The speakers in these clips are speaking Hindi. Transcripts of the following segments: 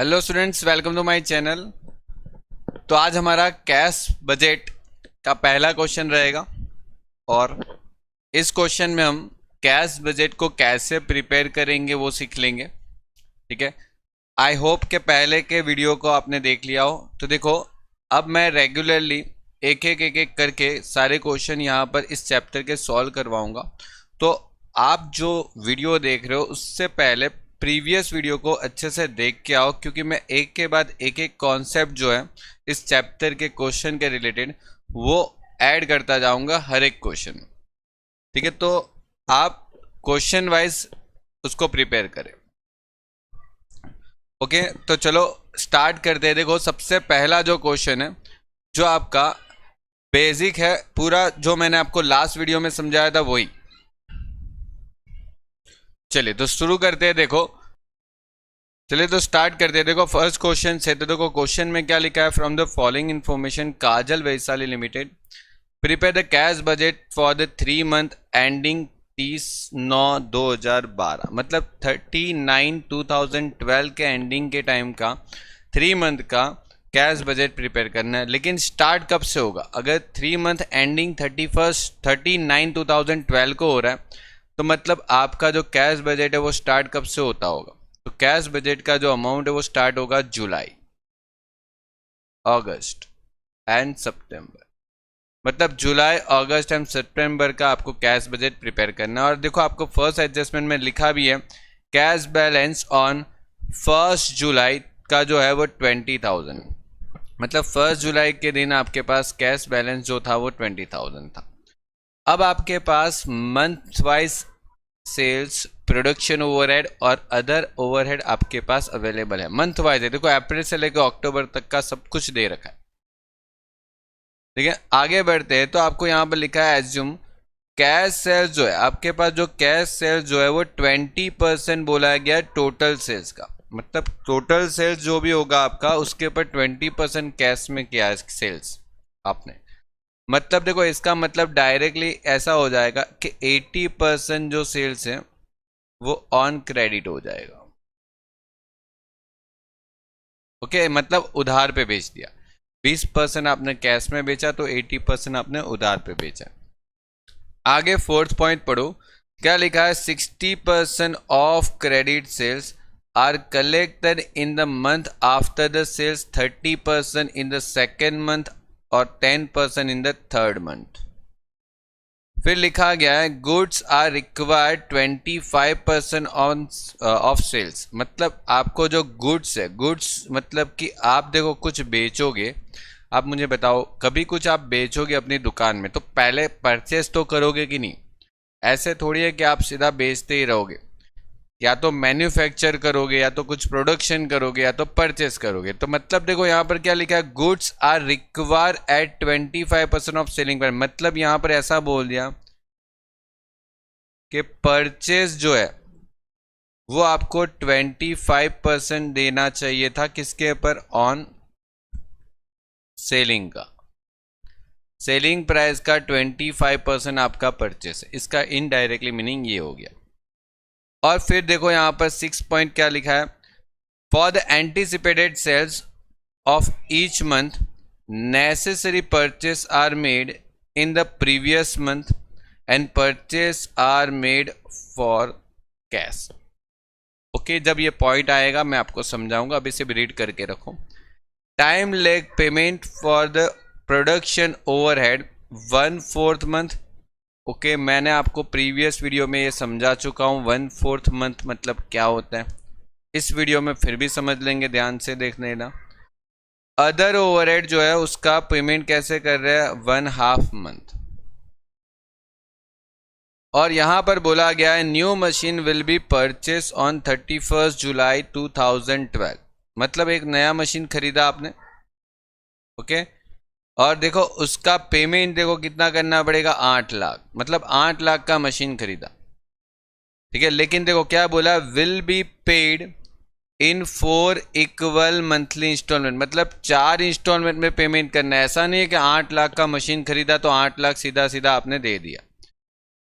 Hello students, welcome to my channel. तो आज हमारा कैश बजट का पहला क्वेश्चन रहेगा और इस क्वेश्चन में हम कैश बजट को कैसे प्रिपेयर करेंगे वो सीख लेंगे। ठीक है, आई होप के पहले के वीडियो को आपने देख लिया हो। तो देखो, अब मैं रेगुलरली एक एक करके सारे क्वेश्चन यहाँ पर इस चैप्टर के सॉल्व करवाऊंगा। तो आप जो वीडियो देख रहे हो उससे पहले प्रीवियस वीडियो को अच्छे से देख के आओ, क्योंकि मैं एक के बाद एक कॉन्सेप्ट जो है इस चैप्टर के क्वेश्चन के रिलेटेड वो ऐड करता जाऊंगा हर एक क्वेश्चन में। ठीक है, तो आप क्वेश्चन वाइज उसको प्रिपेयर करें। ओके, तो चलो स्टार्ट करते हैं। देखो, सबसे पहला जो क्वेश्चन है जो आपका बेसिक है, पूरा जो मैंने आपको लास्ट वीडियो में समझाया था वही। चलिए तो शुरू करते हैं। देखो, चलिए तो स्टार्ट करते हैं। देखो, फर्स्ट क्वेश्चन से तो देखो क्वेश्चन में क्या लिखा है, from the following information Kajal Vaishali limited prepare the cash budget for the 3 month ending 30/9/2012। मतलब 30/9/2012 के एंडिंग के टाइम का 3 मंथ का कैश बजट प्रिपेयर करना है। लेकिन स्टार्ट कब से होगा? अगर 3 मंथ एंडिंग 30/9/2012 को हो रहा है तो मतलब आपका जो कैश बजट है वो स्टार्ट कब से होता होगा? तो कैश बजट का जो अमाउंट है वो स्टार्ट होगा जुलाई, अगस्त एंड सितंबर। मतलब जुलाई, अगस्त एंड सितंबर का आपको कैश बजट प्रिपेयर करना है। और देखो, आपको फर्स्ट एडजस्टमेंट में लिखा भी है कैश बैलेंस ऑन 1 जुलाई का जो है वो 20,000। मतलब 1 जुलाई के दिन आपके पास कैश बैलेंस जो था वो 20,000 था। अब आपके पास month wise sales, production overhead और अदर ओवरहेड आपके पास अवेलेबल है। मंथ वाइज है, देखो अप्रैल से लेकर अक्टूबर तक का सब कुछ दे रखा है। ठीक है, आगे बढ़ते हैं। तो आपको यहाँ पर लिखा है एज्यूम कैश सेल्स जो है आपके पास, जो कैश सेल्स जो है वो 20% बोला गया टोटल सेल्स का। मतलब टोटल सेल्स जो भी होगा आपका उसके ऊपर 20% कैश में किया है सेल्स आपने। मतलब देखो, इसका मतलब डायरेक्टली ऐसा हो जाएगा कि 80% जो सेल्स है वो ऑन क्रेडिट हो जाएगा। ओके, मतलब उधार पे बेच दिया। 20% आपने कैश में बेचा तो 80% आपने उधार पे बेचा। आगे फोर्थ पॉइंट पढ़ो, क्या लिखा है, 60% of credit sales are collected in the month after the sales, 30% in the second month और 10% इन द थर्ड मंथ। फिर लिखा गया है goods are required 25% on of sales. मतलब आपको जो गुड्स है, गुड्स मतलब कि आप देखो कुछ बेचोगे, आप मुझे बताओ कभी कुछ आप बेचोगे अपनी दुकान में तो पहले परचेस तो करोगे कि नहीं? ऐसे थोड़ी है कि आप सीधा बेचते ही रहोगे। या तो मैन्युफैक्चर करोगे, या तो कुछ प्रोडक्शन करोगे, या तो परचेस करोगे। तो मतलब देखो यहाँ पर क्या लिखा है, goods are require at 25% of selling price. मतलब यहाँ पर ऐसा बोल दिया कि परचेस जो है वो आपको 25% देना चाहिए था। किसके ऊपर? ऑन सेलिंग का। सेलिंग प्राइस का 25% आपका परचेस है। इसका इनडायरेक्टली मीनिंग ये हो गया। और फिर देखो यहाँ पर 6 पॉइंट क्या लिखा है, for the anticipated sales of each month necessary purchase are made in the previous month and purchase are made for cash. Okay, जब ये पॉइंट आएगा मैं आपको समझाऊंगा, अभी से रीड करके रखो। Time leg payment for the production overhead 1/4 month. Okay, मैंने आपको प्रीवियस वीडियो में ये समझा चुका हूँ 1/4 मंथ मतलब क्या होता है। इस वीडियो में फिर भी समझ लेंगे, ध्यान से देख लेना। अदर ओवरहेड जो है उसका पेमेंट कैसे कर रहे हैं, 1/2 मंथ। और यहां पर बोला गया है new machine will be purchase on 31 जुलाई 2012। मतलब एक नया मशीन खरीदा आपने। ओके, और देखो उसका पेमेंट देखो कितना करना पड़ेगा, 8 लाख। मतलब 8 लाख का मशीन खरीदा। ठीक है, लेकिन देखो क्या बोला, will be paid in 4 equal monthly installment. मतलब 4 इंस्टॉलमेंट में पेमेंट करना है। ऐसा नहीं है कि 8 लाख का मशीन खरीदा तो 8 लाख सीधा सीधा आपने दे दिया।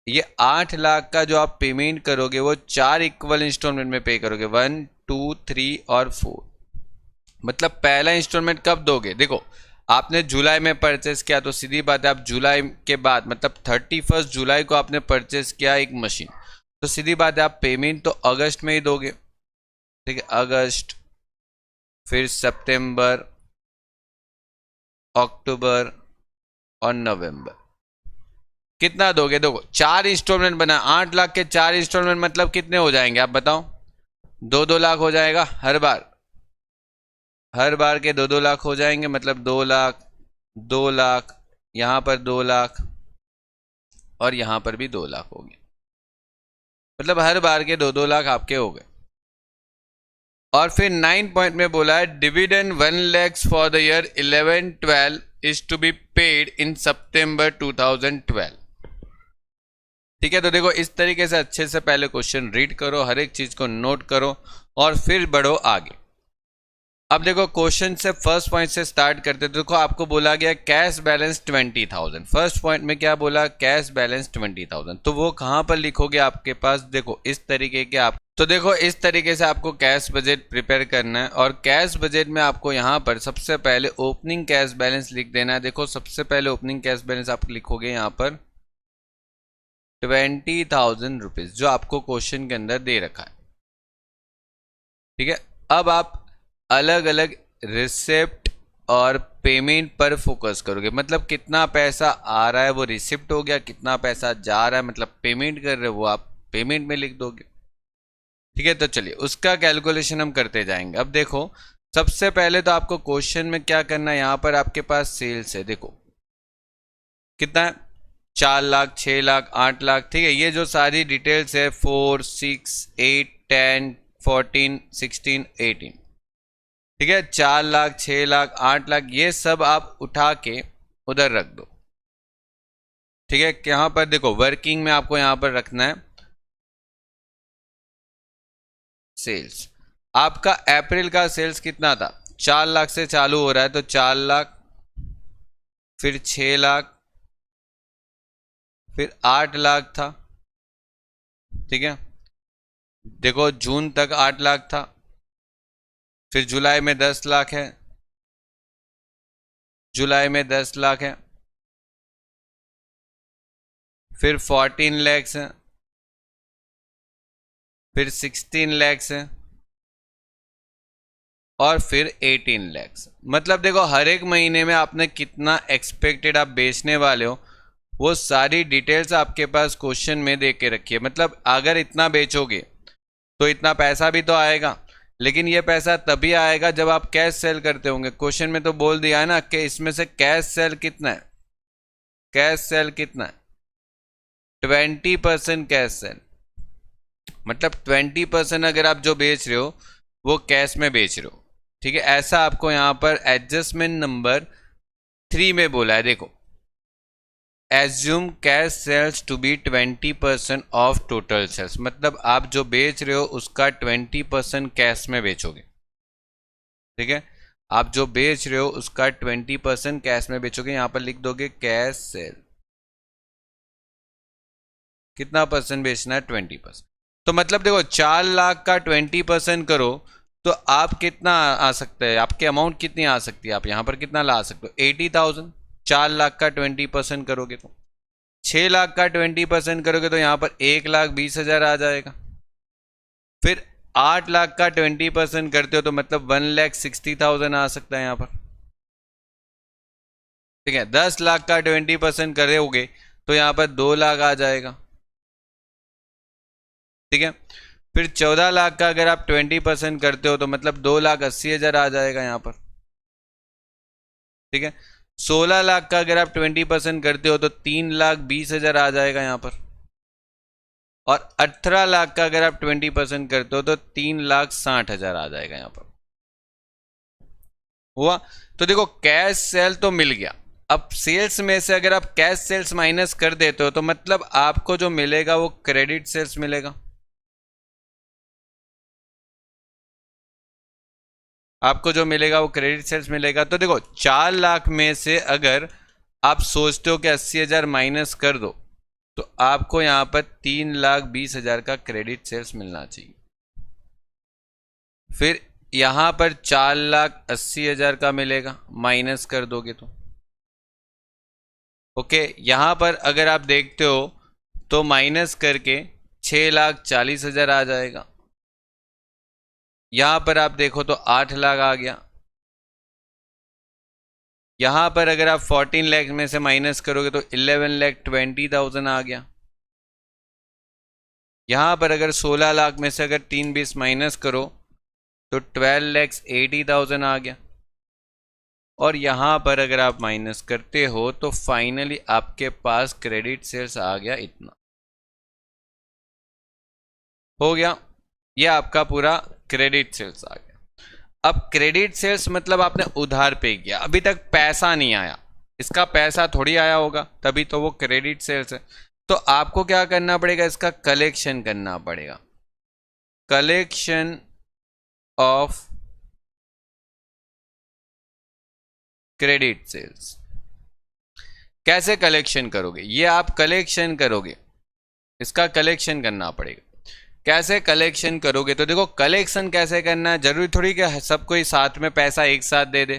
ये 8 लाख का जो आप पेमेंट करोगे वो 4 इक्वल इंस्टॉलमेंट में पे करोगे, 1, 2, 3 और 4। मतलब पहला इंस्टॉलमेंट कब दोगे? देखो आपने जुलाई में परचेस किया तो सीधी बात है आप जुलाई के बाद मतलब 31 जुलाई को आपने परचेस किया एक मशीन, तो सीधी बात है आप पेमेंट तो अगस्त में ही दोगे। ठीक है, अगस्त, फिर सितंबर, अक्टूबर और नवंबर। कितना दोगे? देखो 4 इंस्टॉलमेंट बना, 8 लाख के 4 इंस्टॉलमेंट मतलब कितने हो जाएंगे आप बताओ? 2-2 लाख हो जाएगा हर बार, हर बार के 2-2 लाख हो जाएंगे, मतलब 2 लाख, 2 लाख, यहां पर 2 लाख और यहां पर भी 2 लाख हो गए, मतलब हर बार के 2-2 लाख आपके हो गए। और फिर 9 पॉइंट में बोला है dividend 1 lakhs for the year 11-12 is to be paid in September 2012। ठीक है, तो देखो इस तरीके से अच्छे से पहले क्वेश्चन रीड करो, हर एक चीज को नोट करो और फिर बढ़ो आगे। अब देखो क्वेश्चन से फर्स्ट पॉइंट से स्टार्ट करते, देखो आपको बोला गया कैश बैलेंस 20,000। फर्स्ट पॉइंट में क्या बोला? Cash balance 20,000। तो वो कहां पर लिखोगे आपके पास? देखो इस तरीके के आप, तो देखो इस तरीके से आपको कैश बजट प्रिपेयर करना है और कैश बजट में आपको यहां पर सबसे पहले ओपनिंग कैश बैलेंस लिख देना है। देखो सबसे पहले ओपनिंग कैश बैलेंस आप लिखोगे यहां पर 20,000 रुपीज, जो आपको क्वेश्चन के अंदर दे रखा है। ठीक है, अब आप अलग अलग रिसिप्ट और पेमेंट पर फोकस करोगे, मतलब कितना पैसा आ रहा है वो रिसिप्ट हो गया, कितना पैसा जा रहा है मतलब पेमेंट कर रहे हो वो आप पेमेंट में लिख दोगे। ठीक है, तो चलिए उसका कैलकुलेशन हम करते जाएंगे। अब देखो सबसे पहले तो आपको क्वेश्चन में क्या करना है, यहां पर आपके पास सेल्स है, देखो कितना है? 4 लाख, 6 लाख, 8 लाख। ठीक है, ये जो सारी डिटेल्स है 4, 6, 8, 10, 14, 16, 18। ठीक है, 4 लाख, 6 लाख, 8 लाख, ये सब आप उठा के उधर रख दो। ठीक है, यहां पर देखो वर्किंग में आपको यहां पर रखना है सेल्स। आपका अप्रैल का सेल्स कितना था? 4 लाख से चालू हो रहा है, तो 4 लाख, फिर 6 लाख, फिर 8 लाख था। ठीक है, देखो जून तक 8 लाख था, फिर जुलाई में 10 लाख है, जुलाई में 10 लाख है, फिर 14 लैक्स है, फिर 16 लैक्स है और फिर 18 लैक्स। मतलब देखो हर एक महीने में आपने कितना एक्सपेक्टेड आप बेचने वाले हो वो सारी डिटेल्स आपके पास क्वेश्चन में दे के रखिए। मतलब अगर इतना बेचोगे तो इतना पैसा भी तो आएगा, लेकिन ये पैसा तभी आएगा जब आप कैश सेल करते होंगे। क्वेश्चन में तो बोल दिया है ना कि इसमें से कैश सेल कितना है, कैश सेल कितना है? 20% कैश सेल, मतलब 20% अगर आप जो बेच रहे हो वो कैश में बेच रहे हो। ठीक है, ऐसा आपको यहां पर एडजस्टमेंट नंबर 3 में बोला है। देखो assume cash sales to be 20% of total sales, मतलब आप जो बेच रहे हो उसका 20% कैश में बेचोगे। ठीक है, आप जो बेच रहे हो उसका 20% कैश में बेचोगे। यहां पर लिख दोगे कैश सेल, कितना परसेंट बेचना है? 20%। तो मतलब देखो 4 लाख का 20% करो तो आप कितना आ सकता है, आपके अमाउंट कितनी आ सकती है, आप यहां पर कितना ला सकते हो? 80,000। 4 लाख का 20% करोगे तो 6 लाख का 20% करोगे तो यहां पर 1,20,000 आ जाएगा। फिर 8 लाख का 20% करते हो तो मतलब 1,60,000 आ सकता है यहां पर। ठीक है, 10 लाख का 20% करोगे तो यहां पर 2 लाख आ जाएगा। ठीक है, फिर 14 लाख का अगर आप 20% करते हो तो मतलब 2,80,000 आ जाएगा यहां पर। ठीक है, 16 लाख का अगर आप 20% करते हो तो 3,20,000 आ जाएगा यहां पर। और 18 लाख का अगर आप 20% करते हो तो 3,60,000 आ जाएगा यहां पर। हुआ? तो देखो कैश सेल तो मिल गया। अब सेल्स में से अगर आप कैश सेल्स माइनस कर देते हो तो मतलब आपको जो मिलेगा वो क्रेडिट सेल्स मिलेगा। आपको जो मिलेगा वो क्रेडिट सेल्स मिलेगा। तो देखो 4 लाख में से अगर आप सोचते हो कि 80,000 माइनस कर दो तो आपको यहां पर 3,20,000 का क्रेडिट सेल्स मिलना चाहिए। फिर यहां पर 4,80,000 का मिलेगा, माइनस कर दोगे तो ओके। यहां पर अगर आप देखते हो तो माइनस करके 6,40,000 आ जाएगा। यहां पर आप देखो तो 8 लाख आ गया। यहां पर अगर आप 14 लाख में से माइनस करोगे तो 11,20,000 आ गया। यहां पर अगर 16 लाख में से अगर 3 20 माइनस करो तो 12,80,000 आ गया। और यहां पर अगर आप माइनस करते हो तो फाइनली आपके पास क्रेडिट सेल्स आ गया, इतना हो गया। ये आपका पूरा क्रेडिट सेल्स आ गया। अब क्रेडिट सेल्स मतलब आपने उधार पे किया, अभी तक पैसा नहीं आया, इसका पैसा थोड़ी आया होगा, तभी तो वो क्रेडिट सेल्स है। तो आपको क्या करना पड़ेगा, इसका कलेक्शन करना पड़ेगा। कलेक्शन ऑफ क्रेडिट सेल्स कैसे कलेक्शन करोगे, ये आप कलेक्शन करोगे, इसका कलेक्शन करना पड़ेगा। कैसे कलेक्शन करोगे, तो देखो कलेक्शन कैसे करना है, जरूरी थोड़ी कि सब कोई साथ में पैसा एक साथ दे दे।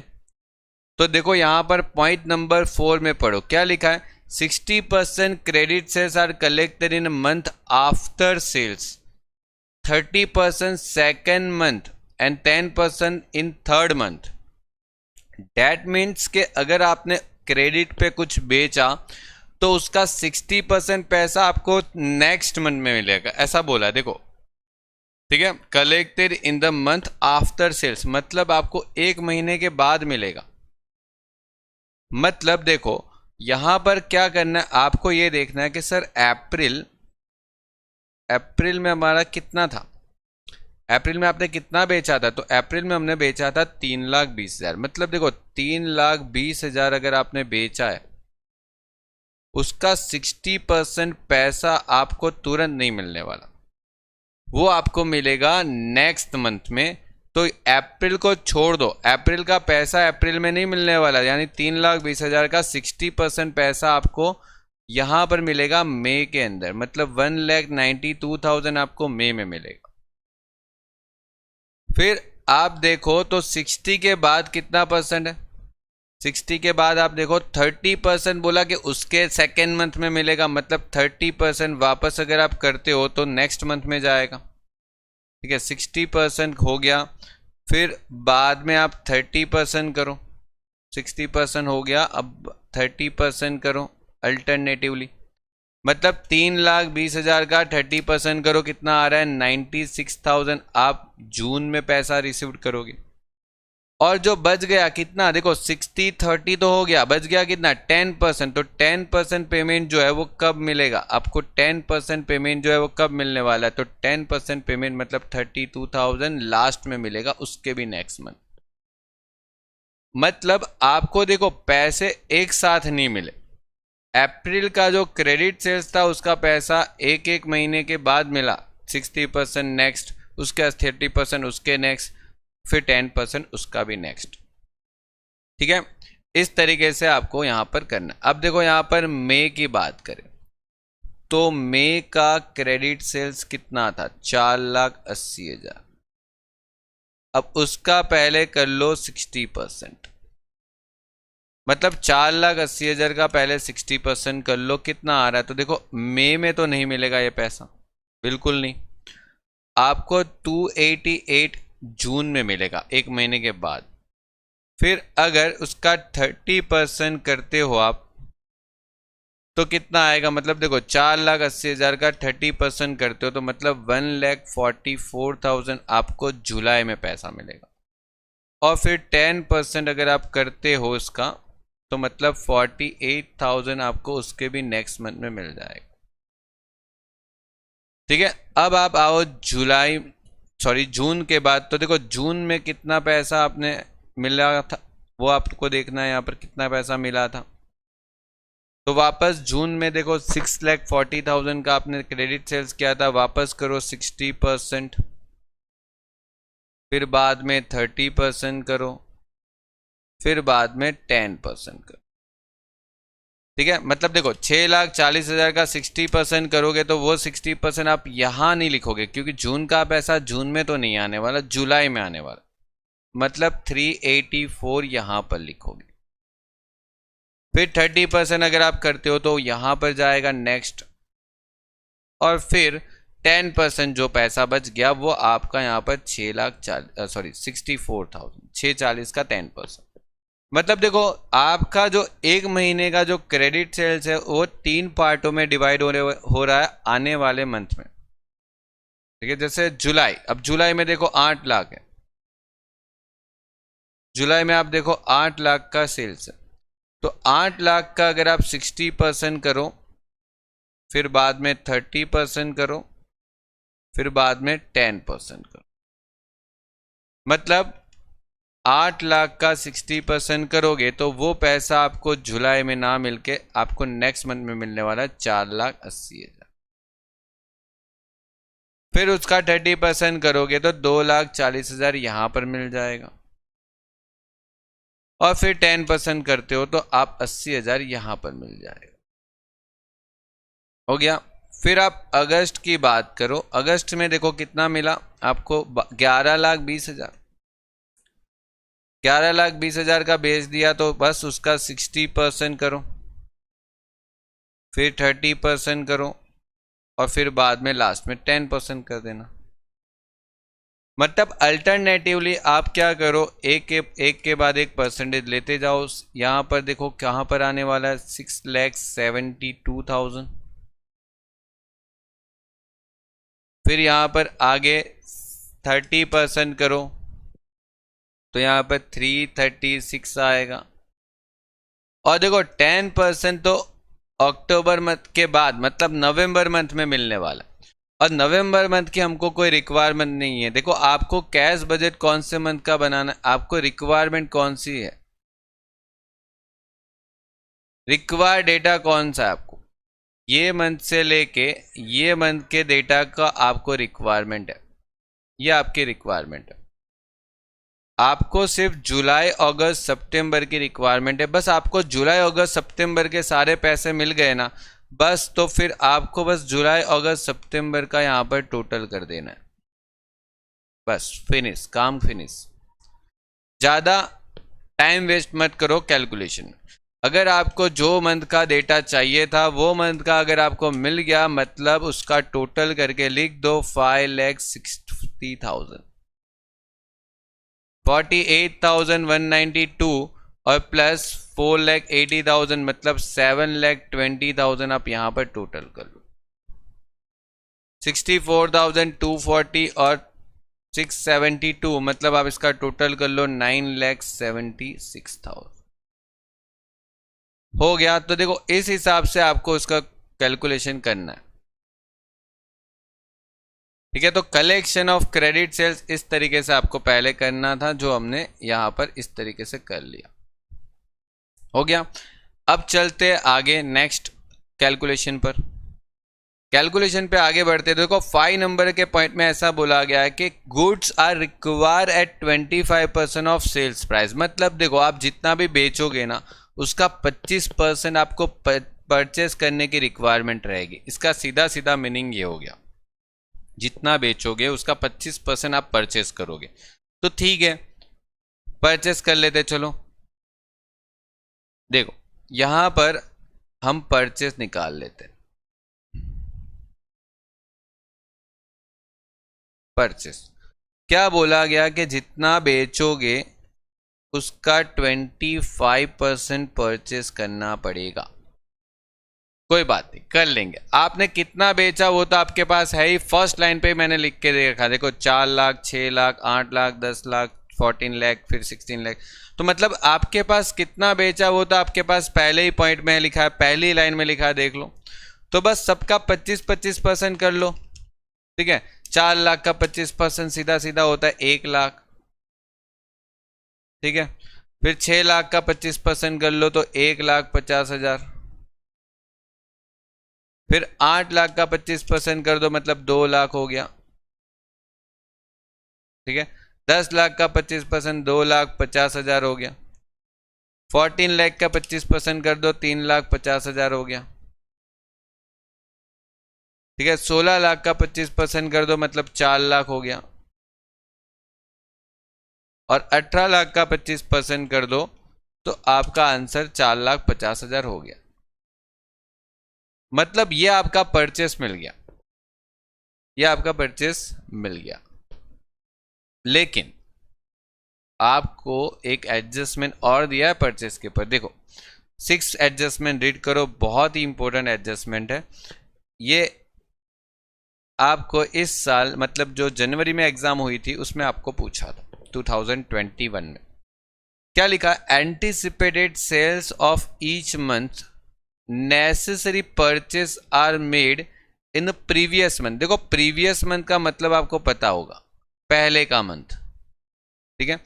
तो देखो यहां पर पॉइंट नंबर 4 में पढ़ो, क्या लिखा है, 60% credit sales are collected in month after sales, 30% second month and 10% in third month. That means के अगर आपने क्रेडिट पे कुछ बेचा तो उसका 60% पैसा आपको नेक्स्ट मंथ में मिलेगा, ऐसा बोला। देखो ठीक है, collected in the month after sales मतलब आपको 1 महीने के बाद मिलेगा। मतलब देखो यहां पर क्या करना है, आपको ये देखना है कि सर अप्रैल में हमारा कितना था, अप्रैल में आपने कितना बेचा था, तो अप्रैल में हमने बेचा था 3,20,000। मतलब देखो 3,20,000 अगर आपने बेचा है, उसका 60% पैसा आपको तुरंत नहीं मिलने वाला, वो आपको मिलेगा नेक्स्ट मंथ में। तो अप्रैल को छोड़ दो, अप्रैल का पैसा अप्रैल में नहीं मिलने वाला, यानी 3,20,000 का 60% पैसा आपको यहां पर मिलेगा मई के अंदर, मतलब 1,92,000 आपको मई में मिलेगा। फिर आप देखो तो 60 के बाद कितना परसेंट है, 60 के बाद आप देखो 30% बोला कि उसके सेकेंड मंथ में मिलेगा, मतलब 30% वापस अगर आप करते हो तो नेक्स्ट मंथ में जाएगा। ठीक है, 60% हो गया, फिर बाद में आप 30% करो, 60% हो गया, अब 30% करो अल्टरनेटिवली, मतलब 3,20,000 का 30% करो, कितना आ रहा है 96,000 आप जून में पैसा रिसीव करोगे। और जो बच गया कितना, देखो 60-30 तो हो गया, बच गया कितना 10%। तो 10% पेमेंट जो है वो कब मिलेगा आपको, 10% पेमेंट जो है वो कब मिलने वाला है, तो 10% पेमेंट मतलब 32,000 लास्ट में मिलेगा, उसके भी नेक्स्ट मंथ। मतलब आपको देखो पैसे एक साथ नहीं मिले, अप्रैल का जो क्रेडिट सेल्स था उसका पैसा एक एक महीने के बाद मिला, 60% नेक्स्ट, उसके 30% उसके नेक्स्ट, फिर 10% उसका भी नेक्स्ट। ठीक है, इस तरीके से आपको यहां पर करना। अब देखो यहां पर मई की बात करें तो मई का क्रेडिट सेल्स कितना था, 4,80,000। अब उसका पहले कर लो 60%, मतलब 4,80,000 का पहले 60% कर लो, कितना आ रहा है, तो देखो मई में तो नहीं मिलेगा ये पैसा, बिल्कुल नहीं, आपको 288 जून में मिलेगा, एक महीने के बाद। फिर अगर उसका 30% करते हो आप तो कितना आएगा, मतलब देखो 4,80,000 का 30% करते हो तो मतलब 1,44,000 आपको जुलाई में पैसा मिलेगा। और फिर 10% अगर आप करते हो इसका तो मतलब 48,000 आपको उसके भी नेक्स्ट मंथ में मिल जाएगा। ठीक है, अब आप आओ जून के बाद। तो देखो जून में कितना पैसा आपने मिला था वो आपको देखना है, यहाँ पर कितना पैसा मिला था। तो वापस जून में देखो 6,40,000 का आपने क्रेडिट सेल्स किया था, वापस करो 60%, फिर बाद में 30% करो, फिर बाद में 10% करो। ठीक है, मतलब देखो 6,40,000 का 60% करोगे तो वो 60% आप यहां नहीं लिखोगे, क्योंकि जून का पैसा जून में तो नहीं आने वाला, जुलाई में आने वाला। मतलब 384 यहां पर लिखोगे। फिर 30% अगर आप करते हो तो यहां पर जाएगा नेक्स्ट, और फिर 10% जो पैसा बच गया वो आपका यहाँ पर 6,40,000 का 10%। मतलब देखो आपका जो एक महीने का जो क्रेडिट सेल्स है वो 3 पार्टों में डिवाइड हो रहा है आने वाले मंथ में। ठीक है, जैसे जुलाई, अब जुलाई में देखो 8 लाख है, जुलाई में आप देखो 8 लाख का सेल्स है, तो 8 लाख का अगर आप 60% करो, फिर बाद में 30% करो, फिर बाद में 10% करो, मतलब 8 लाख का 60% करोगे तो वो पैसा आपको जुलाई में ना मिलके आपको नेक्स्ट मंथ में मिलने वाला है 4,80,000। फिर उसका 30% करोगे तो 2,40,000 यहां पर मिल जाएगा, और फिर 10% करते हो तो आप 80,000 यहां पर मिल जाएगा। हो गया। फिर आप अगस्त की बात करो, अगस्त में देखो कितना मिला आपको, 11,20,000। 11,20,000 का बेच दिया तो बस उसका 60% करो, फिर 30% करो, और फिर बाद में लास्ट में 10% कर देना। मतलब अल्टरनेटिवली आप क्या करो, एक के बाद एक परसेंटेज लेते जाओ। यहां पर देखो कहां पर आने वाला है, 6,72,000। फिर यहां पर आगे 30% करो तो यहां पर 336 आएगा, और देखो 10% तो अक्टूबर मंथ के बाद मतलब नवंबर मंथ में मिलने वाला, और नवंबर मंथ की हमको कोई रिक्वायरमेंट नहीं है। देखो आपको कैश बजट कौन से मंथ का बनाना है, आपको रिक्वायरमेंट कौन सी है, रिक्वायर्ड डेटा कौन सा है आपको, ये मंथ से लेके ये मंथ के डेटा का आपको रिक्वायरमेंट है, ये आपकी रिक्वायरमेंट है। आपको सिर्फ जुलाई अगस्त सितंबर की रिक्वायरमेंट है, बस आपको जुलाई अगस्त सितंबर के सारे पैसे मिल गए ना बस, तो फिर आपको बस जुलाई अगस्त सितंबर का यहां पर टोटल कर देना है, बस फिनिश, काम फिनिश। ज़्यादा टाइम वेस्ट मत करो कैलकुलेशन में। अगर आपको जो मंथ का डेटा चाहिए था वो मंथ का अगर आपको मिल गया, मतलब उसका टोटल करके लिख दो 5,60,000, 48,192 और प्लस 4,80,000 मतलब 7,20,000 आप यहां पर टोटल कर लो। 64,240 और 672 मतलब आप इसका टोटल कर लो 9,76,000 हो गया। तो देखो इस हिसाब से आपको उसका कैलकुलेशन करना है। ठीक है, तो कलेक्शन ऑफ क्रेडिट सेल्स इस तरीके से आपको पहले करना था, जो हमने यहां पर इस तरीके से कर लिया। हो गया। अब चलते आगे नेक्स्ट कैलकुलेशन पर। कैलकुलेशन पे आगे बढ़ते देखो 5 नंबर के पॉइंट में ऐसा बोला गया है कि goods are require at 25% of sales price. मतलब देखो आप जितना भी बेचोगे ना उसका 25% आपको परचेस करने की रिक्वायरमेंट रहेगी। इसका सीधा सीधा मीनिंग ये हो गया, जितना बेचोगे उसका 25% आप परचेस करोगे। तो ठीक है, परचेस कर लेते। चलो देखो यहां पर हम परचेस निकाल लेते हैं। परचेस क्या बोला गया कि जितना बेचोगे उसका 25% परचेस करना पड़ेगा। कोई बात नहीं, कर लेंगे। आपने कितना बेचा वो तो आपके पास है ही, फर्स्ट लाइन पे मैंने लिख के देखा। देखो 4 लाख, 6 लाख, 8 लाख, 10 लाख, 14 लाख, फिर 16 लाख। तो मतलब आपके पास कितना बेचा वो तो आपके पास पहले ही पॉइंट में लिखा है, पहली लाइन में लिखा है, देख लो। तो बस सबका 25-25% कर लो। ठीक है, 4 लाख का 25% सीधा सीधा होता है 1 लाख। ठीक है, फिर 6 लाख का 25% कर लो तो 1,50,000। फिर 8 लाख का 25% कर दो मतलब 2 लाख हो गया। ठीक है, 10 लाख का 25% 2,50,000 हो गया। 14 लाख का 25% कर दो 3,50,000 हो गया। ठीक है, 16 लाख का 25% कर दो मतलब 4 लाख हो गया। और 18 लाख का 25% कर दो तो आपका आंसर 4,50,000 हो गया। मतलब ये आपका परचेस मिल गया, ये आपका परचेस मिल गया। लेकिन आपको एक एडजस्टमेंट और दिया है परचेस के ऊपर। देखो 6 एडजस्टमेंट रीड करो, बहुत ही इंपॉर्टेंट एडजस्टमेंट है ये। आपको इस साल मतलब जो जनवरी में एग्जाम हुई थी उसमें आपको पूछा था 2021 में क्या लिखा, anticipated sales of each month necessary purchase are made in previous month. देखो प्रीवियस मंथ का मतलब आपको पता होगा, पहले का मंथ, ठीक है।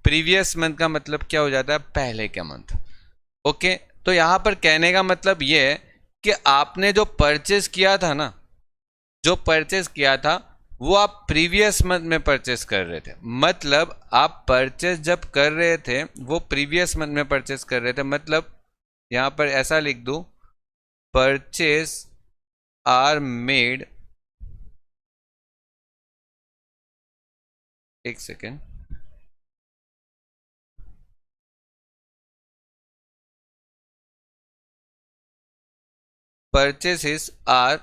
प्रीवियस मंथ का मतलब क्या हो जाता है, पहले का मंथ। ओके, तो यहां पर कहने का मतलब ये है कि आपने जो परचेस किया था ना, जो परचेस किया था वो आप प्रीवियस मंथ में परचेस कर रहे थे। मतलब आप परचेस जब कर रहे थे वो प्रीवियस मंथ में परचेस कर रहे थे। मतलब यहां पर ऐसा लिख दूं, परचेस आर मेड, एक second, purchases are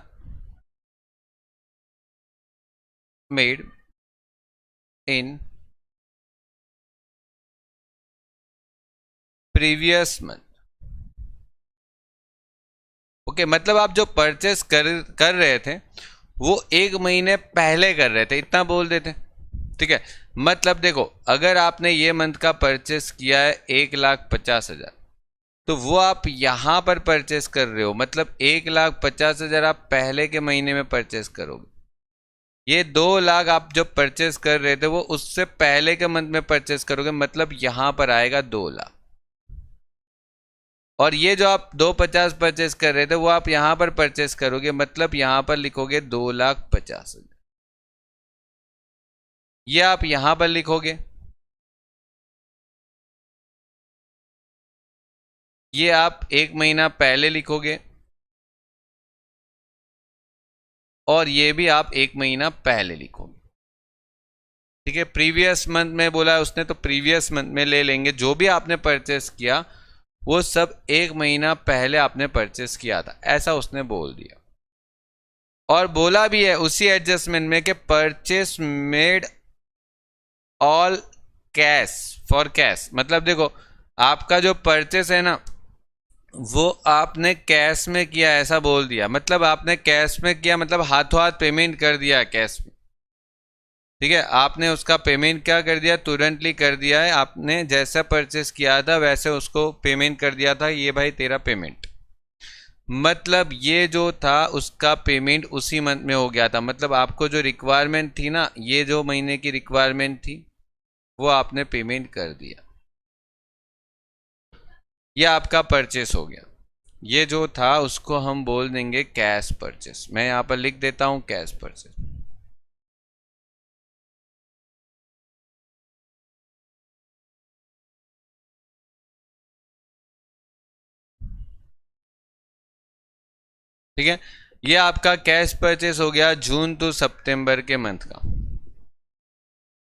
made in previous month. Okay, मतलब आप जो परचेस कर रहे थे वो 1 महीने पहले कर रहे थे, इतना बोल देते, ठीक है। मतलब देखो अगर आपने ये मंथ का परचेस किया है 1,50,000, तो वो आप यहां पर परचेस कर रहे हो, मतलब 1,50,000 आप पहले के महीने में परचेस करोगे। ये 2 लाख आप जब परचेस कर रहे थे वो उससे पहले के मंथ में परचेस करोगे, मतलब यहां पर आएगा 2 लाख। और ये जो आप 250 परचेस कर रहे थे वो आप यहां पर परचेस करोगे, मतलब यहां पर लिखोगे 2,50,000। ये आप यहां पर लिखोगे, ये आप 1 महीना पहले लिखोगे, और ये भी आप 1 महीना पहले लिखोगे, ठीक है। प्रीवियस मंथ में बोला है उसने, तो प्रीवियस मंथ में ले लेंगे। जो भी आपने परचेस किया वो सब 1 महीना पहले आपने परचेस किया था, ऐसा उसने बोल दिया। और बोला भी है उसी एडजस्टमेंट में कि purchase made all cash for cash. मतलब देखो आपका जो परचेस है ना वो आपने कैश में किया, ऐसा बोल दिया। मतलब आपने कैश में किया, मतलब हाथों हाथ पेमेंट कर दिया कैश में, ठीक है। आपने उसका पेमेंट क्या कर दिया, तुरंतली कर दिया है। आपने जैसा परचेस किया था वैसे उसको पेमेंट कर दिया था, ये भाई तेरा पेमेंट। मतलब ये जो था उसका पेमेंट उसी मंथ में हो गया था। मतलब आपको जो रिक्वायरमेंट थी ना, ये जो महीने की रिक्वायरमेंट थी वो आपने पेमेंट कर दिया, ये आपका परचेस हो गया। ये जो था उसको हम बोल देंगे कैश परचेस। मैं यहां पर लिख देता हूं कैश परचेस। ठीक है, ये आपका कैश परचेस हो गया जून टू सितंबर के मंथ का,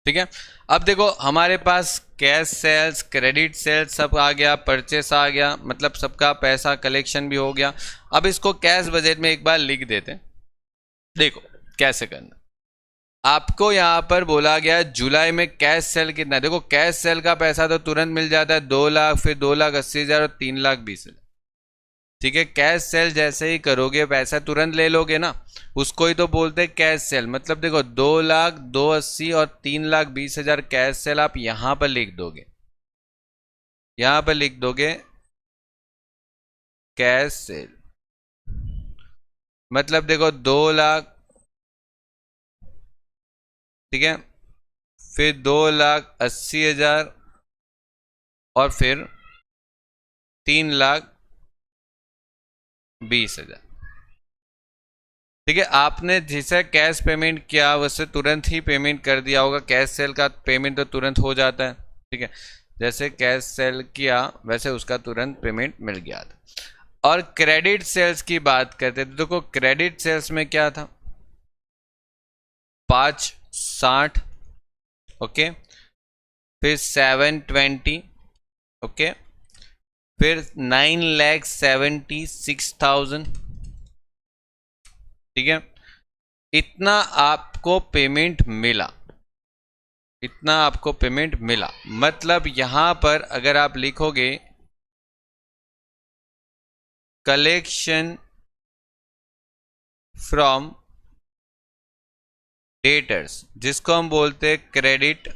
ठीक है। अब देखो हमारे पास कैश सेल्स, क्रेडिट सेल्स सब आ गया, परचेस आ गया, मतलब सबका पैसा कलेक्शन भी हो गया। अब इसको कैश बजट में एक बार लिख देते हैं। देखो कैसे करना, आपको यहां पर बोला गया जुलाई में कैश सेल कितना है। देखो कैश सेल का पैसा तो तुरंत मिल जाता है, 2 लाख, फिर 2,80,000 और 3,20,000, ठीक है। कैश सेल जैसे ही करोगे पैसा तुरंत ले लोगे ना, उसको ही तो बोलते हैं कैश सेल। मतलब देखो 2,00,000, 2,80,000 और 3,20,000 कैश सेल आप यहां पर लिख दोगे, यहां पर लिख दोगे कैश सेल। मतलब देखो 2,00,000, ठीक है, फिर 2,80,000 और फिर 3,20,000, ठीक है। आपने जैसे कैश पेमेंट किया वैसे तुरंत ही पेमेंट कर दिया होगा। कैश सेल का पेमेंट तो तुरंत हो जाता है, ठीक है। जैसे कैश सेल किया वैसे उसका तुरंत पेमेंट मिल गया था। और क्रेडिट सेल्स की बात करते थे, देखो क्रेडिट सेल्स में क्या था, 560, ओके, फिर 720, ओके, फिर 9,76,000, ठीक है। इतना आपको पेमेंट मिला, इतना आपको पेमेंट मिला। मतलब यहां पर अगर आप लिखोगे कलेक्शन फ्रॉम डेटर्स, जिसको हम बोलते हैं क्रेडिट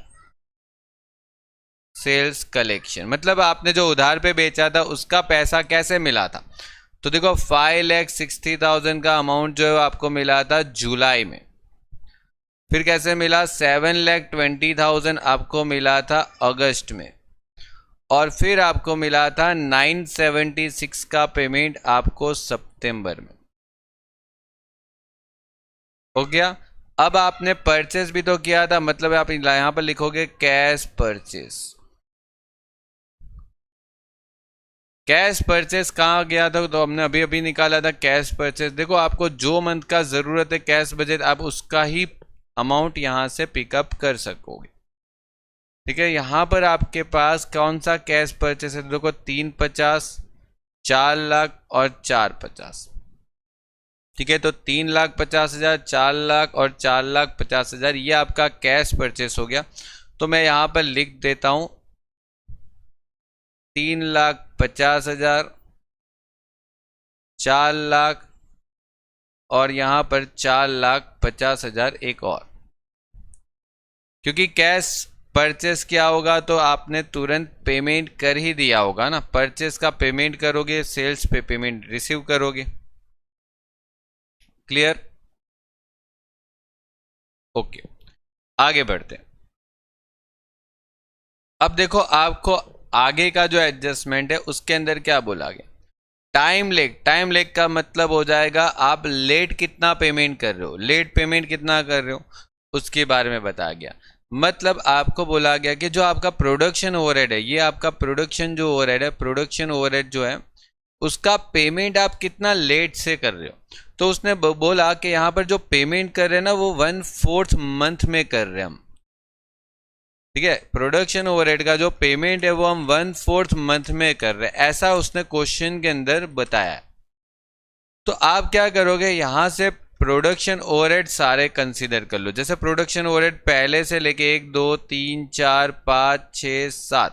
सेल्स कलेक्शन, मतलब आपने जो उधार पे बेचा था उसका पैसा कैसे मिला था। तो देखो 5,60,000 का अमाउंट जो है आपको मिला था जुलाई में। फिर कैसे मिला, 7,20,000 आपको मिला था अगस्त में। और फिर आपको मिला था 976 का पेमेंट आपको सितंबर में। हो गया। अब आपने परचेस भी तो किया था, मतलब आप यहां पर लिखोगे कैश परचेस। कैश परचेस कहाँ गया था, तो हमने अभी अभी निकाला था कैश परचेस। देखो आपको जो मंथ का जरूरत है कैश बजट, आप उसका ही अमाउंट यहां से पिकअप कर सकोगे, ठीक है। यहां पर आपके पास कौन सा कैश परचेस है, देखो 350, 4,00,000 और 450, ठीक है। तो 3,50,000, 4,00,000 और 4,50,000 ये आपका कैश परचेस हो गया। तो मैं यहां पर लिख देता हूं 3,50,000, 4,00,000 और यहां पर 4,50,000 एक और, क्योंकि कैश परचेस क्या होगा तो आपने तुरंत पेमेंट कर ही दिया होगा ना। परचेस का पेमेंट करोगे, सेल्स पे पेमेंट रिसीव करोगे। क्लियर, ओके, आगे बढ़ते हैं। अब देखो आपको आगे का जो एडजस्टमेंट है उसके अंदर क्या बोला गया, टाइम लेग। टाइम लेग का मतलब हो जाएगा आप लेट कितना पेमेंट कर रहे हो, लेट पेमेंट कितना कर रहे हो उसके बारे में बताया गया। मतलब आपको बोला गया कि जो आपका प्रोडक्शन ओवरहेड है, ये आपका प्रोडक्शन जो ओवरहेड है, प्रोडक्शन ओवरहेड जो है उसका पेमेंट आप कितना लेट से कर रहे हो। तो उसने बोला कि यहाँ पर जो पेमेंट कर रहे हैं ना वो 1/4 मंथ में कर रहे हैं हम, ठीक है। प्रोडक्शन ओवरहेड का जो पेमेंट है वो हम 1/4 मंथ में कर रहे हैं, ऐसा उसने क्वेश्चन के अंदर बताया है। तो आप क्या करोगे, यहां से प्रोडक्शन ओवरहेड सारे कंसीडर कर लो। जैसे प्रोडक्शन ओवरहेड पहले से लेके 1 2 3 4 5 6 7,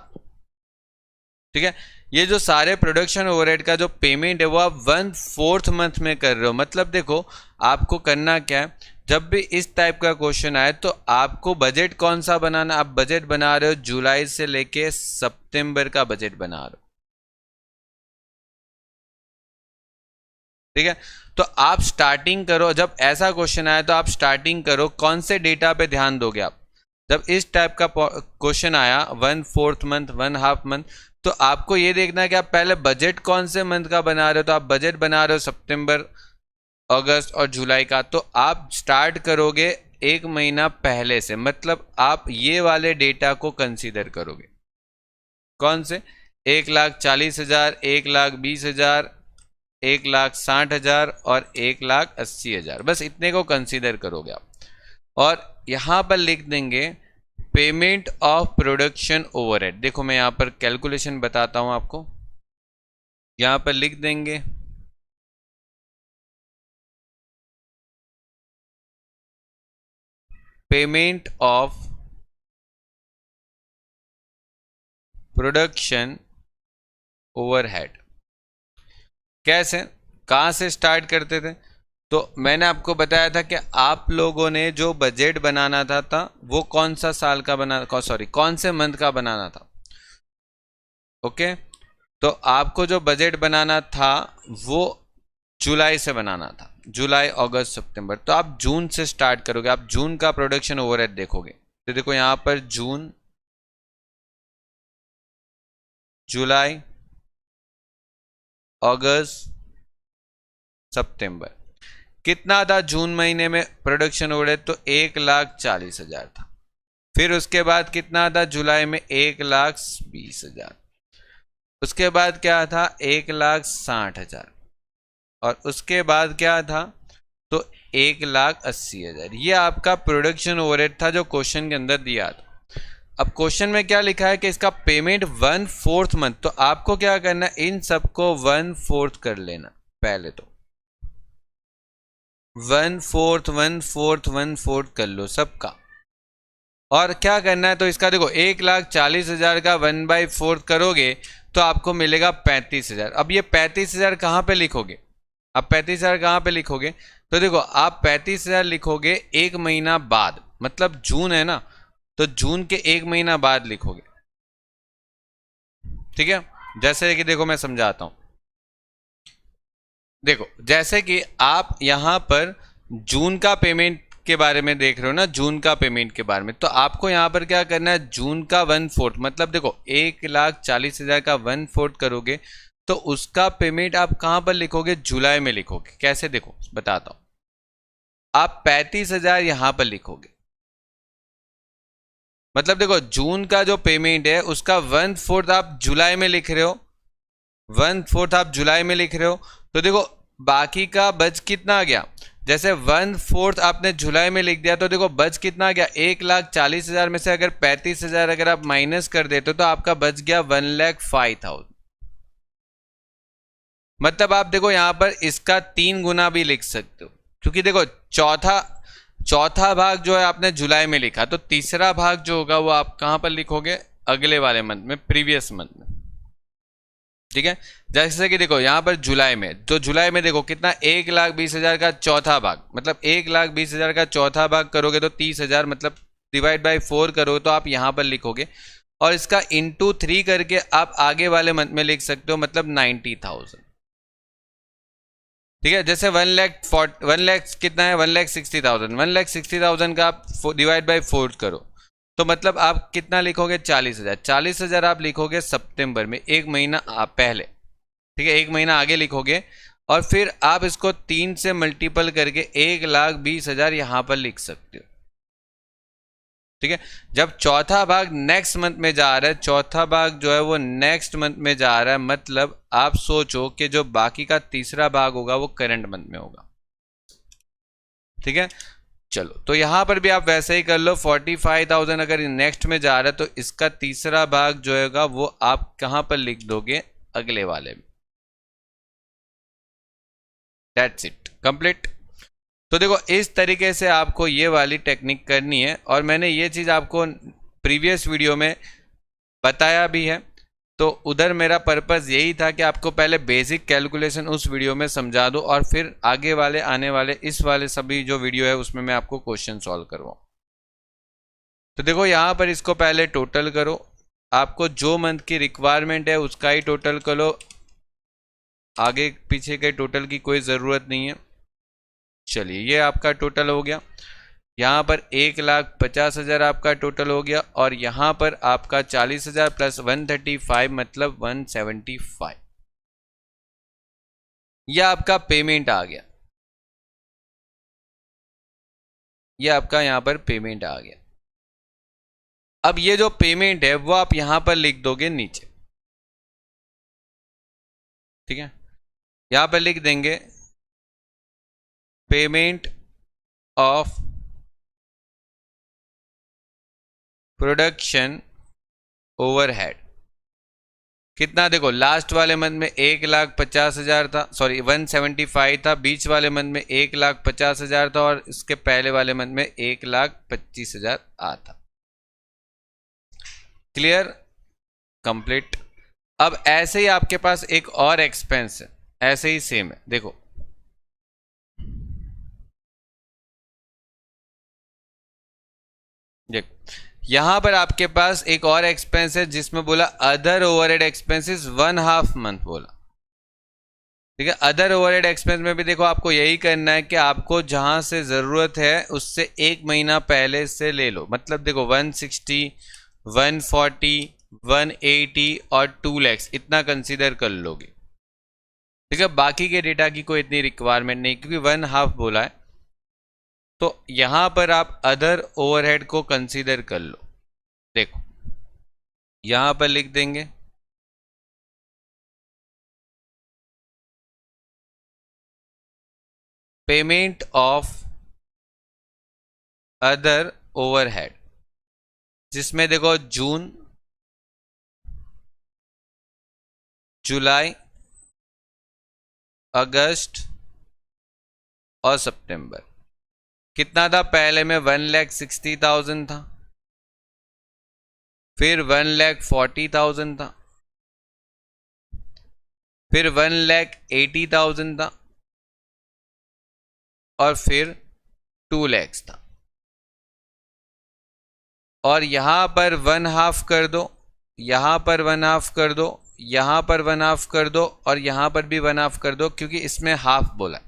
ठीक है। ये जो सारे प्रोडक्शन ओवरहेड का जो पेमेंट है वो आप 1/4 मंथ में कर रहे हो। मतलब देखो आपको करना क्या है, जब भी इस टाइप का क्वेश्चन आए तो आपको बजट कौन सा बनाना, आप बजट बना रहे हो जुलाई से लेके सितंबर का बजट बना रहे हो, ठीक है। तो आप स्टार्टिंग करो, जब ऐसा क्वेश्चन आया तो आप स्टार्टिंग करो, कौन से डेटा पे ध्यान दोगे आप। जब इस टाइप का क्वेश्चन आया 1/4 मंथ, 1/2 मंथ, तो आपको ये देखना है कि आप पहले बजट कौन से मंथ का बना रहे हो। तो आप बजट बना रहे हो सितंबर, अगस्त और जुलाई का, तो आप स्टार्ट करोगे 1 महीना पहले से। मतलब आप ये वाले डेटा को कंसीडर करोगे, कौन से, 1,40,000, 1,20,000, 1,60,000 और 1,80,000, बस इतने को कंसीडर करोगे आप। और यहां पर लिख देंगे पेमेंट ऑफ प्रोडक्शन ओवरहेड। देखो मैं यहां पर कैलकुलेशन बताता हूं आपको, यहां पर लिख देंगे पेमेंट ऑफ प्रोडक्शन ओवरहेड। कैसे, कहां से स्टार्ट करते थे, तो मैंने आपको बताया था कि आप लोगों ने जो बजट बनाना था वो कौन सा साल का बना, सॉरी कौन से मंथ का बनाना था, ओके। तो आपको जो बजट बनाना था वो जुलाई से बनाना था, जुलाई अगस्त सितंबर। तो आप जून से स्टार्ट करोगे, आप जून का प्रोडक्शन ओवरहेड देखोगे। तो देखो यहां पर जून, जुलाई, अगस्त, सितंबर, कितना था जून महीने में प्रोडक्शन ओवरहेड, तो 1,40,000 था। फिर उसके बाद कितना था जुलाई में, 1,20,000। उसके बाद क्या था, 1,60,000। और उसके बाद क्या था, तो 1,80,000। ये आपका प्रोडक्शन ओवरहेड था जो क्वेश्चन के अंदर दिया था। अब क्वेश्चन में क्या लिखा है कि इसका पेमेंट 1/4 मंथ, तो आपको क्या करना है, इन सबको 1/4 कर लेना। पहले तो 1/4 1/4 1/4 कर लो सबका। और क्या करना है, तो इसका देखो 1,40,000 का 1/4 करोगे तो आपको मिलेगा 35,000। अब ये 35,000 कहाँ पे लिखोगे, अब 35,000 कहाँ पे लिखोगे, तो देखो आप 35,000 लिखोगे एक महीना बाद, मतलब जून है ना, तो जून के एक महीना बाद लिखोगे। ठीक है, जैसे कि देखो मैं समझाता हूं। देखो जैसे कि आप यहां पर जून का पेमेंट के बारे में देख रहे हो ना, जून का पेमेंट के बारे में, तो आपको यहां पर क्या करना है, जून का 1/4, मतलब देखो 1,40,000 का 1/4 करोगे तो उसका पेमेंट आप कहां पर लिखोगे, जुलाई में लिखोगे। कैसे, देखो बताता हूं। आप 35,000 यहां पर लिखोगे, मतलब देखो जून का जो पेमेंट है उसका 1/4 आप जुलाई में लिख रहे हो, 1/4 आप जुलाई में लिख रहे हो, तो देखो बाकी का बच कितना आ गया, जैसे 1/4 आपने जुलाई में लिख दिया तो देखो बच कितना आ गया, 1,40,000 में से अगर 35,000 अगर आप माइनस कर देते तो आपका बच गया 1,05,000। मतलब आप देखो यहां पर इसका 3 गुना भी लिख सकते हो, क्योंकि देखो चौथा चौथा भाग जो है आपने जुलाई में लिखा, तो तीसरा भाग जो होगा वो आप कहां पर लिखोगे, अगले वाले मंथ में, प्रीवियस मंथ में। ठीक है, जैसे कि देखो यहां पर जुलाई में, तो जुलाई में देखो कितना, 1,20,000 का चौथा भाग, मतलब 1,20,000 का चौथा भाग करोगे तो 30,000, मतलब डिवाइड बाई 4 करोगे तो आप यहां पर लिखोगे, और इसका इंटू 3 करके आप आगे वाले मंथ में लिख सकते हो, मतलब 90,000। ठीक है, जैसे 1 लाख कितना है, 1,60,000, 1,60,000 का आप डिवाइड बाई 4 करो तो मतलब आप कितना लिखोगे, 40,000। 40,000 आप लिखोगे सितंबर में, एक महीना आप पहले, ठीक है, एक महीना आगे लिखोगे, और फिर आप इसको 3 से मल्टीपल करके 1,20,000 यहां पर लिख सकते हो। ठीक है, जब चौथा भाग नेक्स्ट मंथ में जा रहा है, चौथा भाग जो है वो नेक्स्ट मंथ में जा रहा है, मतलब आप सोचो कि जो बाकी का तीसरा भाग होगा वो करंट मंथ में होगा। ठीक है, चलो तो यहां पर भी आप वैसे ही कर लो, 45,000 अगर नेक्स्ट में जा रहा है तो इसका तीसरा भाग जो होगा वो आप कहां पर लिख दोगे, अगले वाले में। That's it, complete. तो देखो इस तरीके से आपको ये वाली टेक्निक करनी है, और मैंने ये चीज़ आपको प्रीवियस वीडियो में बताया भी है, तो उधर मेरा पर्पस यही था कि आपको पहले बेसिक कैलकुलेशन उस वीडियो में समझा दूं, और फिर आगे वाले आने वाले इस वाले सभी जो वीडियो है उसमें मैं आपको क्वेश्चन सॉल्व करवाऊं। तो देखो यहाँ पर इसको पहले टोटल करो, आपको जो मंथ की रिक्वायरमेंट है उसका ही टोटल करो, आगे पीछे के टोटल की कोई ज़रूरत नहीं है। चलिए ये आपका टोटल हो गया, यहाँ पर 1,50,000 आपका टोटल हो गया, और यहाँ पर आपका 40,000 प्लस 135 मतलब 175, यह आपका पेमेंट आ गया, यह आपका यहाँ पर पेमेंट आ गया। अब ये जो पेमेंट है वो आप यहाँ पर लिख दोगे नीचे। ठीक है, यहाँ पर लिख देंगे पेमेंट ऑफ प्रोडक्शन ओवरहेड, कितना, देखो लास्ट वाले मंथ में 1,50,000 था, सॉरी 175 था, बीच वाले मंथ में 1,50,000 था, और इसके पहले वाले मंथ में 1,25,000 आता। Clear, complete. अब ऐसे ही आपके पास एक और एक्सपेंस है, ऐसे ही सेम है, देखो यहां पर आपके पास एक और एक्सपेंस है जिसमें बोला अदर ओवरहेड एक्सपेंसेस 1/2 मंथ बोला। ठीक है, अदर ओवरहेड एक्सपेंस में भी देखो आपको यही करना है कि आपको जहां से जरूरत है उससे एक महीना पहले से ले लो, मतलब देखो 160, 140, 180 और 2 lakhs इतना कंसीडर कर लोगे। ठीक है, बाकी के डेटा की कोई इतनी रिक्वायरमेंट नहीं, क्योंकि 1/2 बोला है, तो यहां पर आप अदर ओवरहेड को कंसीडर कर लो। देखो यहां पर लिख देंगे पेमेंट ऑफ अदर ओवरहेड, जिसमें देखो जून, जुलाई, अगस्त और सितंबर। कितना था? पहले में 1,60,000 था, फिर 1,40,000 था, फिर 1,80,000 था, और फिर 2 लाख था। और यहां पर 1/2 कर दो, यहां पर 1/2 कर दो, यहां पर 1/2 कर दो, और यहां पर भी 1/2 कर दो, क्योंकि इसमें हाफ बोला।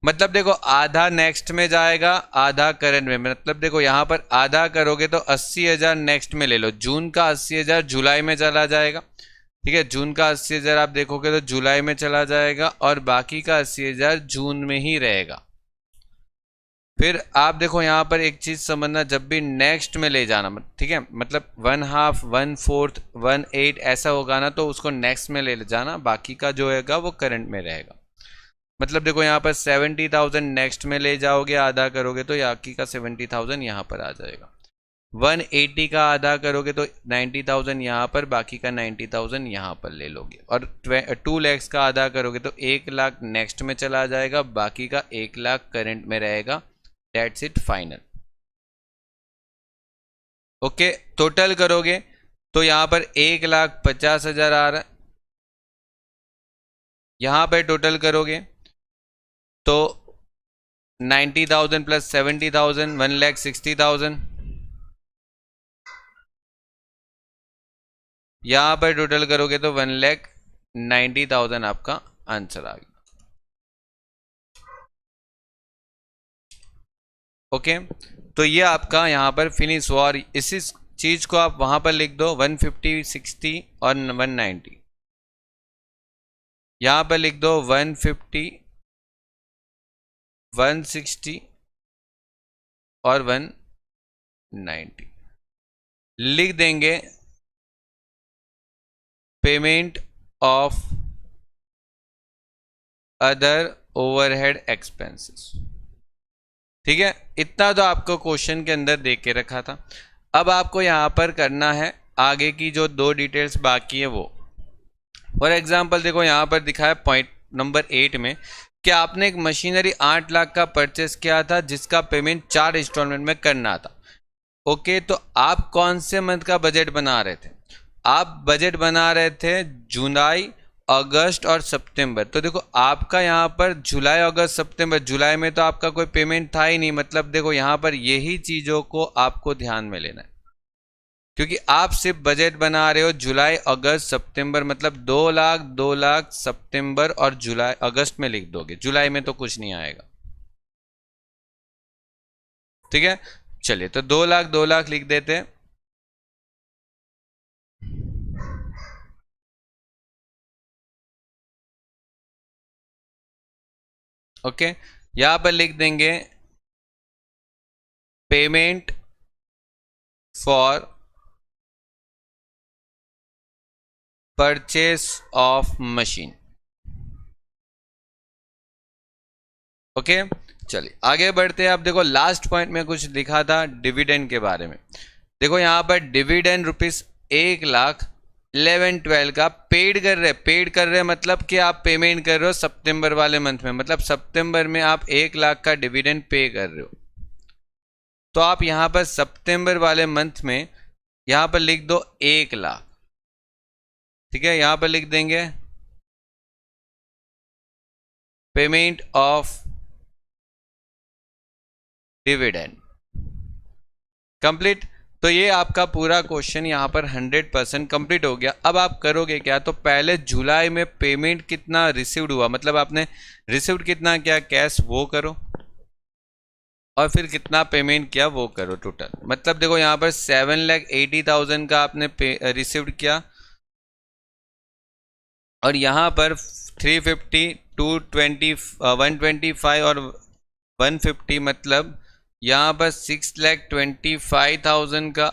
मतलब देखो आधा नेक्स्ट में जाएगा, आधा करंट में। मतलब देखो यहां पर आधा करोगे तो 80,000 नेक्स्ट में ले लो, जून का 80,000 जुलाई में चला जाएगा। ठीक है, जून का 80,000 आप देखोगे तो जुलाई में चला जाएगा, और बाकी का 80,000 जून में ही रहेगा। फिर आप देखो यहाँ पर एक चीज समझना, जब भी नेक्स्ट में ले जाना, ठीक है, मतलब 1/2, 1/4, 1/8 ऐसा होगा ना, तो उसको नेक्स्ट में ले जाना, बाकी का जो होगा वो करंट में रहेगा। मतलब देखो यहाँ पर 70,000 नेक्स्ट में ले जाओगे, आधा करोगे तो बाकी का 70,000 यहाँ पर आ जाएगा। 180 का आधा करोगे तो 90,000 यहाँ पर, बाकी का 90,000 यहाँ पर ले लोगे। और 2 lakhs का आधा करोगे तो 1 लाख नेक्स्ट में चला जाएगा, बाकी का 1 लाख करंट में रहेगा। That's it, final. Okay, total करोगे तो यहां पर 1,50,000 आ रहा है। यहां पर टोटल करोगे तो 90,000 प्लस 70,000, 1,60,000। यहां पर टोटल करोगे तो 1,90,000 आपका आंसर आ गया। ओके, तो ये आपका यहाँ पर फिनिश हुआ, और इसी चीज को आप वहां पर लिख दो 150, 60 और 190। यहां पर लिख दो 150, 160 और 190। लिख देंगे payment of other overhead expenses. ठीक है, इतना तो आपको क्वेश्चन के अंदर दे के रखा था। अब आपको यहां पर करना है आगे की जो 2 डिटेल्स बाकी है वो। फॉर एग्जांपल देखो यहां पर दिखा है पॉइंट नंबर 8 में कि आपने एक मशीनरी 8 लाख का परचेस किया था, जिसका पेमेंट 4 इंस्टॉलमेंट में करना था। ओके, तो आप कौन से मंथ का बजट बना रहे थे? आप बजट बना रहे थे जुलाई, अगस्त और सितंबर। तो देखो आपका यहाँ पर जुलाई, अगस्त, सितंबर, जुलाई में तो आपका कोई पेमेंट था ही नहीं। मतलब देखो यहाँ पर यही चीजों को आपको ध्यान में लेना है, क्योंकि आप सिर्फ बजट बना रहे हो जुलाई, अगस्त, सितंबर। मतलब 2 लाख, 2 लाख सितंबर और जुलाई, अगस्त में लिख दोगे, जुलाई में तो कुछ नहीं आएगा। ठीक है, चलिए तो 2 लाख 2 लाख लिख देते हैं। ओके, यहां पर लिख देंगे payment for purchase of machine. Okay, चलिए आगे बढ़ते हैं। आप देखो लास्ट पॉइंट में कुछ लिखा था डिविडेंड के बारे में। देखो यहां पर डिविडेंड रुपीज 1,11,12 का पेड कर रहे मतलब कि आप पेमेंट कर रहे हो सितंबर वाले मंथ में। मतलब सितंबर में आप 1 लाख का डिविडेंड पे कर रहे हो। तो आप यहां पर सितंबर वाले मंथ में यहां पर लिख दो 1 लाख। ठीक है, यहां पर लिख देंगे पेमेंट ऑफ डिविडेंड कंप्लीट। तो ये आपका पूरा क्वेश्चन यहाँ पर 100% कंप्लीट हो गया। अब आप करोगे क्या? तो पहले जुलाई में पेमेंट कितना रिसीव्ड हुआ, मतलब आपने रिसीव्ड कितना किया कैश, वो करो, और फिर कितना पेमेंट किया वो करो टोटल। मतलब देखो यहाँ पर 7,80,000 का आपने रिसीव्ड किया, और यहाँ पर 350, 220, 125 और 150, मतलब यहाँ पर 6,25,000 का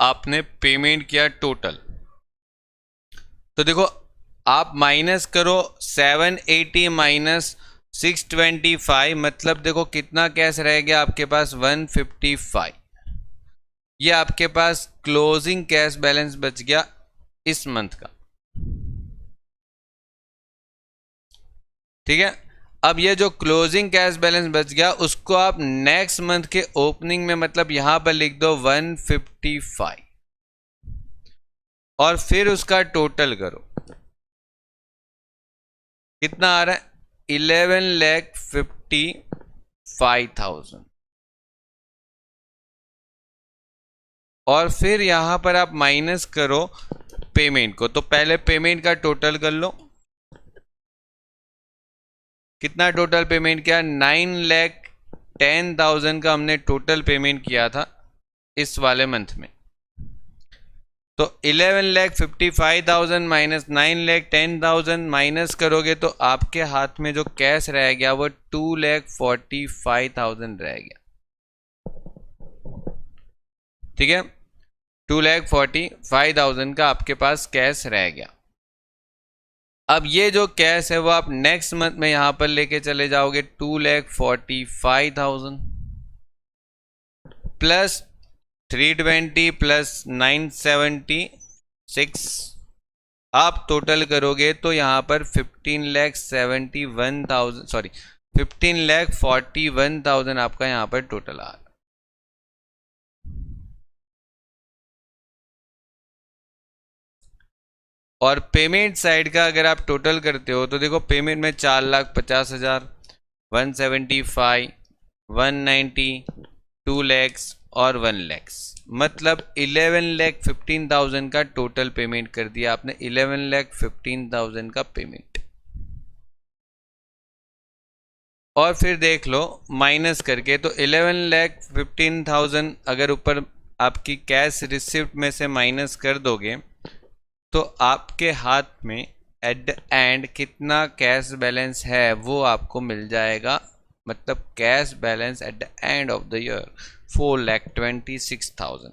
आपने पेमेंट किया टोटल। तो देखो आप माइनस करो 780 माइनस 625, मतलब देखो कितना कैश रह गया आपके पास 155। ये आपके पास क्लोजिंग कैश बैलेंस बच गया इस मंथ का। ठीक है, अब ये जो क्लोजिंग कैश बैलेंस बच गया उसको आप नेक्स्ट मंथ के ओपनिंग में मतलब यहां पर लिख दो 155 और फिर उसका टोटल करो। कितना आ रहा है? 11,55,000। और फिर यहां पर आप माइनस करो पेमेंट को। तो पहले पेमेंट का टोटल कर लो। कितना टोटल पेमेंट किया? 9,10,000 का हमने टोटल पेमेंट किया था इस वाले मंथ में। तो 11,55,000 माइनस 9,10,000 माइनस करोगे तो आपके हाथ में जो कैश रह गया वो 2,45,000 रह गया। ठीक है, 2,45,000 का आपके पास कैश रह गया। अब ये जो कैश है वो आप नेक्स्ट मंथ में यहां पर लेके चले जाओगे 2,45,000 प्लस 320 प्लस 976 आप टोटल करोगे तो यहां पर 15,71,000 सॉरी 15,41,000 आपका यहां पर टोटल आ रहा। और पेमेंट साइड का अगर आप टोटल करते हो तो देखो पेमेंट में 4,50,000, 175, 190, 2 lakhs और 1 lakhs मतलब 11,15,000 का टोटल पेमेंट कर दिया आपने। 11,15,000 का पेमेंट। और फिर देख लो माइनस करके तो 11,15,000 अगर ऊपर आपकी कैश रिसिप्ट में से माइनस कर दोगे तो आपके हाथ में एट द एंड कितना कैश बैलेंस है वो आपको मिल जाएगा। मतलब cash balance at the end of the year 4,26,000।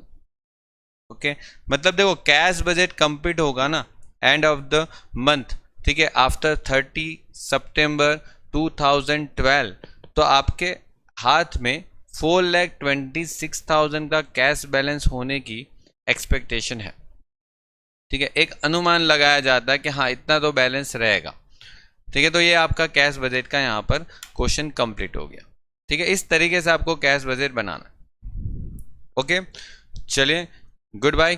Okay, मतलब देखो कैश बजट कंप्लीट होगा ना एंड ऑफ द मंथ। ठीक है, आफ्टर 30 सितंबर 2012 तो आपके हाथ में 4,26,000 का कैश बैलेंस होने की एक्सपेक्टेशन है। ठीक है, एक अनुमान लगाया जाता है कि हाँ इतना तो बैलेंस रहेगा। ठीक है, तो ये आपका कैश बजट का यहाँ पर क्वेश्चन कंप्लीट हो गया। ठीक है, इस तरीके से आपको कैश बजट बनाना है। ओके, चलिए, गुड बाय।